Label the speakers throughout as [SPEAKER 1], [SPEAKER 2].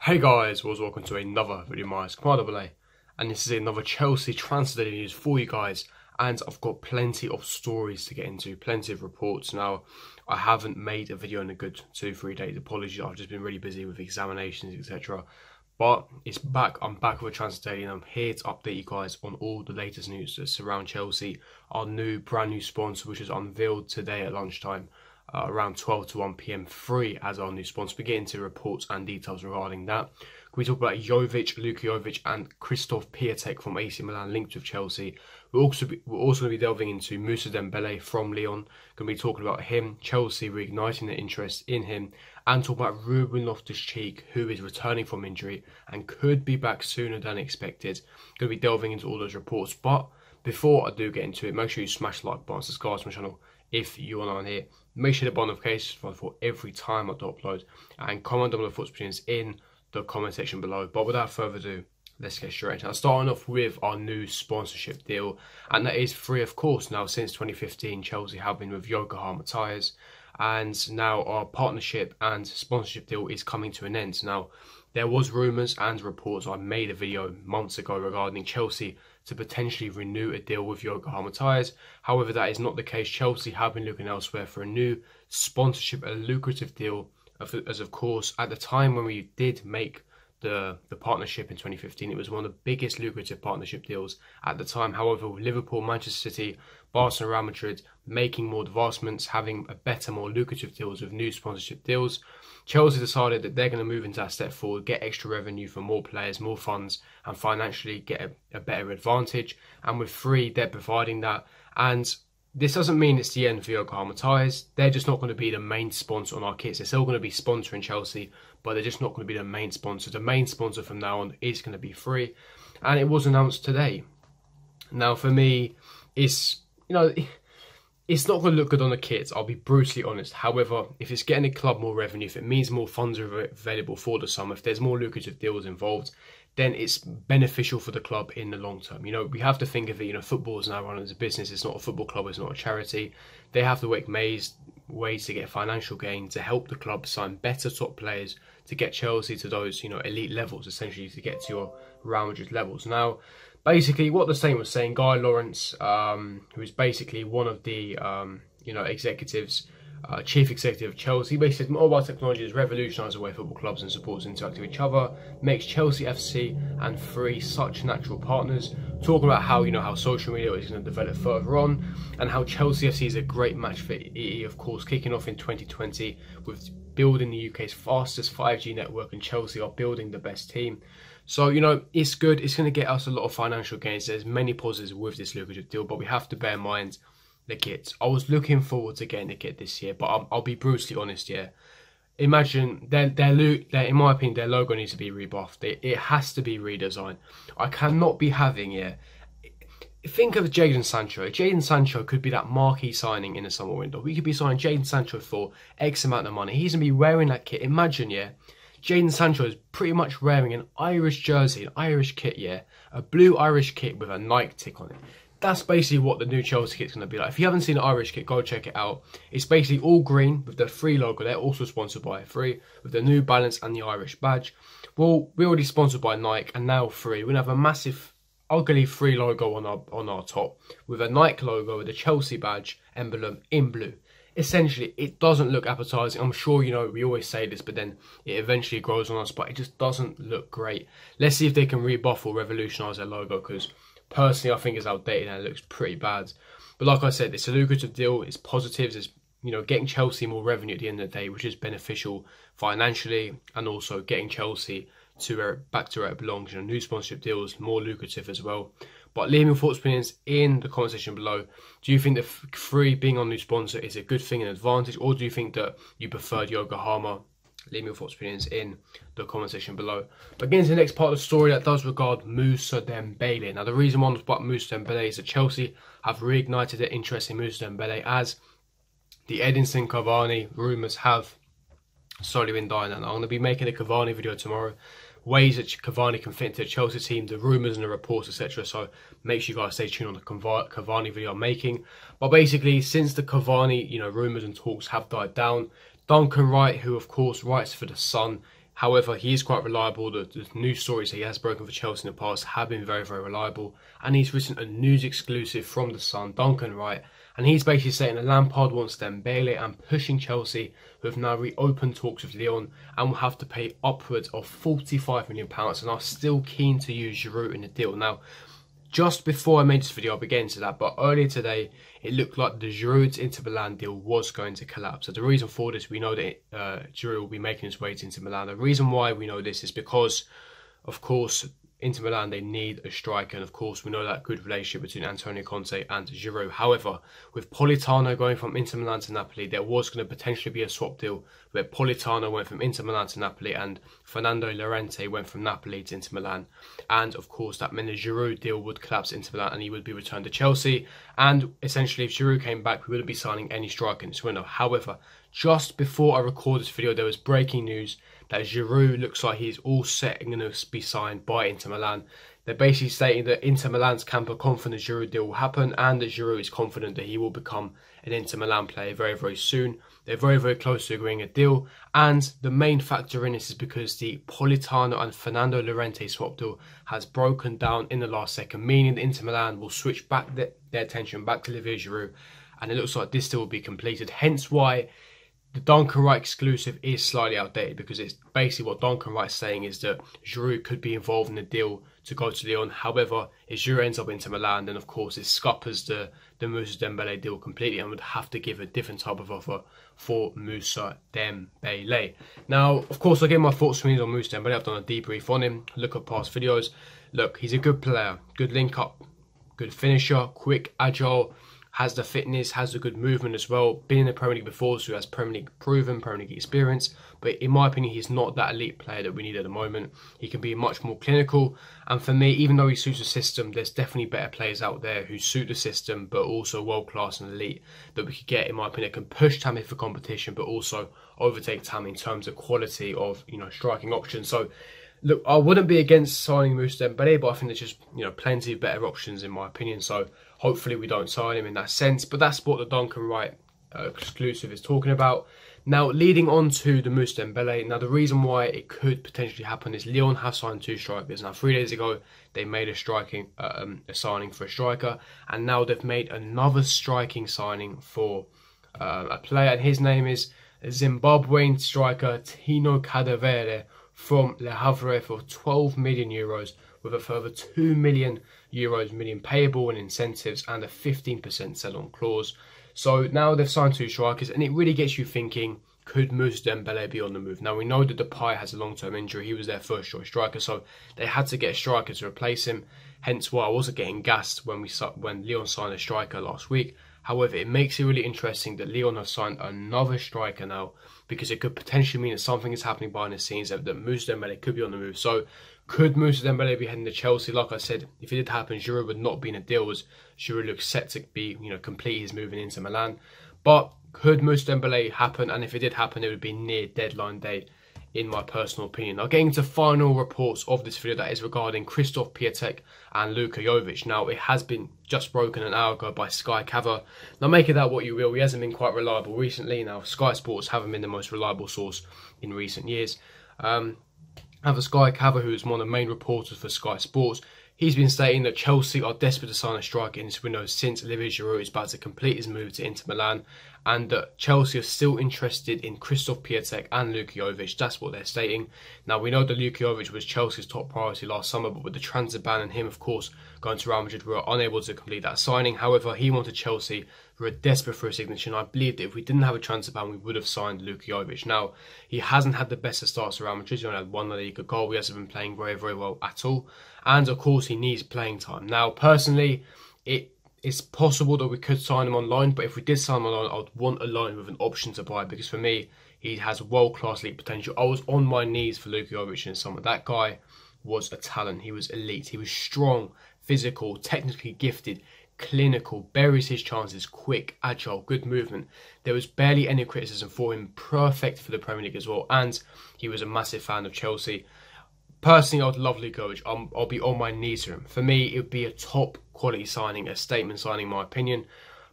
[SPEAKER 1] Hey guys, welcome to another video of mine, Dembele, and this is another Chelsea transfer daily news for you guys. And I've got plenty of stories to get into, plenty of reports. Now, I haven't made a video in a good 2-3 days. Apologies, I've just been really busy with examinations, etc. But it's back. I'm back with a transfer daily, and I'm here to update you guys on all the latest news that surround Chelsea. Our brand new sponsor, which is unveiled today at lunchtime. Around 12 to 1 PM, free as our new sponsor. We get into reports and details regarding that. We talk about Jovic, Luka Jovic, and Christoph Piatek from AC Milan linked with Chelsea. We're also going to be delving into Dembele from Lyon. Going to be talking about him, Chelsea reigniting their interest in him, and talk about Ruben Loftus-Cheek, who is returning from injury and could be back sooner than expected. Going to be delving into all those reports. But before I do get into it, make sure you smash the like button, subscribe to my channel if you are not on here. Make sure to hit notifications for every time I upload, and comment down the thoughts opinions in the comment section below. But without further ado, let's get straight into it. Starting off with our new sponsorship deal, and that is free, of course. Now, since 2015, Chelsea have been with Yokohama Tyres, and now our partnership and sponsorship deal is coming to an end. Now, there was rumours and reports. I made a video months ago regarding Chelsea to potentially renew a deal with Yokohama Tyres. However, that is not the case. Chelsea have been looking elsewhere for a new sponsorship, a lucrative deal, as of course, at the time when we did make the partnership in 2015, it was one of the biggest lucrative partnership deals at the time. However, with Liverpool, Manchester City, Barcelona, Real Madrid making more advancements, having a better, more lucrative deals with new sponsorship deals, Chelsea decided that they're going to move into that step forward, get extra revenue for more players, more funds, and financially get a better advantage. And with free, they're providing that. And this doesn't mean it's the end for Yokohama Tyres. They're just not going to be the main sponsor on our kits. They're still going to be sponsoring Chelsea, but they're just not going to be the main sponsor. The main sponsor from now on is going to be free. And it was announced today. Now, for me, it's not going to look good on the kits, I'll be brutally honest. However, if it's getting the club more revenue, if it means more funds are available for the summer, if there's more lucrative deals involved, then it's beneficial for the club in the long term. We have to think of it, football is now run as a business. It's not a football club, it's not a charity. They have to make ways to get financial gain to help the club sign better top players to get Chelsea to those, elite levels, essentially to get to your Real Madrid levels. Now, basically, what the statement was saying, Guy Lawrence, who is basically one of the, executives, chief executive of Chelsea, basically says mobile technology has revolutionised the way football clubs and supporters interact with each other, makes Chelsea FC and Free such natural partners. Talking about how, how social media is going to develop further on, and how Chelsea FC is a great match for EE, of course, kicking off in 2020 with building the UK's fastest 5G network, and Chelsea are building the best team. So, it's good. It's going to get us a lot of financial gains. There's many positives with this lucrative deal, but we have to bear in mind the kits. I was looking forward to getting the kit this year, but I'll be brutally honest, yeah. Imagine, in my opinion, their logo needs to be rebuffed. It has to be redesigned. I cannot be having, think of Jadon Sancho. Jadon Sancho could be that marquee signing in the summer window. We could be signing Jadon Sancho for X amount of money. He's going to be wearing that kit. Imagine, Jadon Sancho is pretty much wearing an Irish jersey, an Irish kit, a blue Irish kit with a Nike tick on it. That's basically what the new Chelsea kit's going to be like. If you haven't seen the Irish kit, go check it out. It's basically all green with the Free logo. They're also sponsored by Free with the New Balance and the Irish badge. Well, we're already sponsored by Nike and now Free. We're going to have a massive, ugly Free logo on our top with a Nike logo with a Chelsea badge emblem in blue. Essentially, it doesn't look appetizing. I'm sure, we always say this, but then it eventually grows on us, but it just doesn't look great. Let's see if they can rebuff or revolutionise their logo, because personally, I think it's outdated and it looks pretty bad. But like I said, it's a lucrative deal. It's positives. It's, getting Chelsea more revenue at the end of the day, which is beneficial financially, and also getting Chelsea back to where it belongs. New sponsorship deals, more lucrative as well. But leave me your thoughts, opinions in the comment section below. Do you think that Free being our new sponsor is a good thing and advantage, or do you think that you preferred Yokohama? Leave me your thoughts, opinions in the comment section below. But getting to the next part of the story that does regard Dembele. Now, the reason why I'm about Dembele is that Chelsea have reignited their interest in Dembele, as the Edinson Cavani rumours have slowly been dying. And I'm going to be making a Cavani video tomorrow. Ways that Cavani can fit into the Chelsea team, the rumours and the reports, etc. So make sure you guys stay tuned on the Cavani video I'm making. But basically, since the Cavani, rumours and talks have died down, Duncan Wright, who of course writes for The Sun, However, he is quite reliable. The news stories he has broken for Chelsea in the past have been very, very reliable. And he's written a news exclusive from The Sun, Duncan Wright. And he's basically saying that Lampard wants Dembele and pushing Chelsea, who have now reopened talks with Lyon and will have to pay upwards of £45 million and are still keen to use Giroud in the deal. Now, just before I made this video, I'll get into that, but earlier today, it looked like the Giroud Inter Milan deal was going to collapse. So the reason for this, we know that Giroud will be making his way to Inter Milan. The reason why we know this is because, of course, Inter Milan, they need a striker, and of course we know that good relationship between Antonio Conte and Giroud. However, with Politano going from Inter Milan to Napoli, there was going to potentially be a swap deal where Politano went from Inter Milan to Napoli and Fernando Llorente went from Napoli to Inter Milan. And of course that meant the Giroud deal would collapse Inter Milan and he would be returned to Chelsea. And essentially if Giroud came back, we wouldn't be signing any striker in this window. However, just before I record this video, there was breaking news that Giroud looks like he's all set and going to be signed by Inter Milan. They're basically stating that Inter Milan's camp are confident the Giroud deal will happen and that Giroud is confident that he will become an Inter Milan player very, very soon. They're very, very close to agreeing a deal. And the main factor in this is because the Politano and Fernando Llorente swap deal has broken down in the last second, meaning that Inter Milan will switch back their attention back to Olivier Giroud. And it looks like this deal will be completed. Hence why the Duncan Wright exclusive is slightly outdated, because it's basically what Duncan Wright is saying is that Giroud could be involved in the deal to go to Lyon. However, if Giroud ends up Inter Milan, then of course it scuppers the Moussa Dembele deal completely and would have to give a different type of offer for Moussa Dembele. Now, of course, I'll give my thoughts on Moussa Dembele. I've done a debrief on him, look at past videos. Look, he's a good player, good link up, good finisher, quick, agile, has the fitness, has the good movement as well. Been in the Premier League before, so he has Premier League proven, Premier League experience. But in my opinion, he's not that elite player that we need at the moment. He can be much more clinical. And for me, even though he suits the system, there's definitely better players out there who suit the system, but also world-class and elite that we could get, in my opinion, that can push Tammy for competition, but also overtake Tammy in terms of quality of, striking options. So, look, I wouldn't be against signing Moussa Dembele, but I think there's just, plenty of better options in my opinion. So hopefully we don't sign him in that sense. But that's what the Duncan Wright exclusive is talking about. Now, leading on to the Moussa Dembele. Now, the reason why it could potentially happen is Lyon have signed 2 strikers. Now, 3 days ago, they made a signing for a striker. And now they've made another striking signing for a player. And his name is Zimbabwean striker Tino Cadavere from Le Havre for €12 million, with a further €2 million payable in incentives and a 15% sell-on clause. So now they've signed 2 strikers, and it really gets you thinking, could Moussa Dembele be on the move? Now, we know that Depay has a long-term injury. He was their first choice striker, so they had to get a striker to replace him. Hence why I wasn't getting gassed when Lyon signed a striker last week. However, it makes it really interesting that Lyon have signed another striker now, because it could potentially mean that something is happening behind the scenes, that Moussa Dembele could be on the move. So, could Moussa Dembele be heading to Chelsea? Like I said, if it did happen, Giroud would not be in a deal, as Giroud looks set to be, complete his move into Milan. But could Moussa Dembele happen? And if it did happen, it would be near deadline day, in my personal opinion. Now, getting to final reports of this video, that is regarding Christoph Piatek and Luka Jovic. Now, it has been just broken an hour ago by Sky Cover. Now, make of that what you will. He hasn't been quite reliable recently. Now, Sky Sports haven't been the most reliable source in recent years. Have Sky Cover, who is one of the main reporters for Sky Sports. He's been stating that Chelsea are desperate to sign a striker in this window since Olivier Giroud is about to complete his move to Inter Milan, and that Chelsea are still interested in Christoph Piatek and Luka Jovic. That's what they're stating. Now, we know that Luka Jovic was Chelsea's top priority last summer, but with the transfer ban and him, of course, going to Real Madrid, we were unable to complete that signing. However, he wanted Chelsea, who were desperate for a signature, and I believe that if we didn't have a transfer ban, we would have signed Luka Jovic. Now, he hasn't had the best of starts at Real Madrid. He only had 1 La Liga goal. He hasn't been playing very, very well at all. And, of course, he needs playing time. Now, personally, it's possible that we could sign him on loan, but if we did sign him on loan, I'd want a loan with an option to buy, because for me, he has world-class league potential. I was on my knees for Luka Jovic in the summer. That guy was a talent. He was elite. He was strong, physical, technically gifted, clinical, buries his chances, quick, agile, good movement. There was barely any criticism for him. Perfect for the Premier League as well. And he was a massive fan of Chelsea. Personally, I'd love Luka Jovic. I'll be on my knees for him. For me, it would be a top quality signing, a statement signing, in my opinion.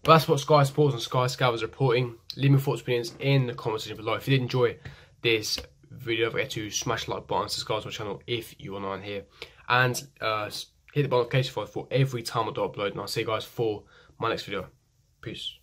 [SPEAKER 1] But that's what Sky Sports and Sky Scout is reporting. Leave me thoughts and opinions in the comment section below. If you did enjoy this video. Don't forget to smash the like button, subscribe to my channel if you are not on here, and hit the notification for every time I do upload. And I'll see you guys for my next video. Peace.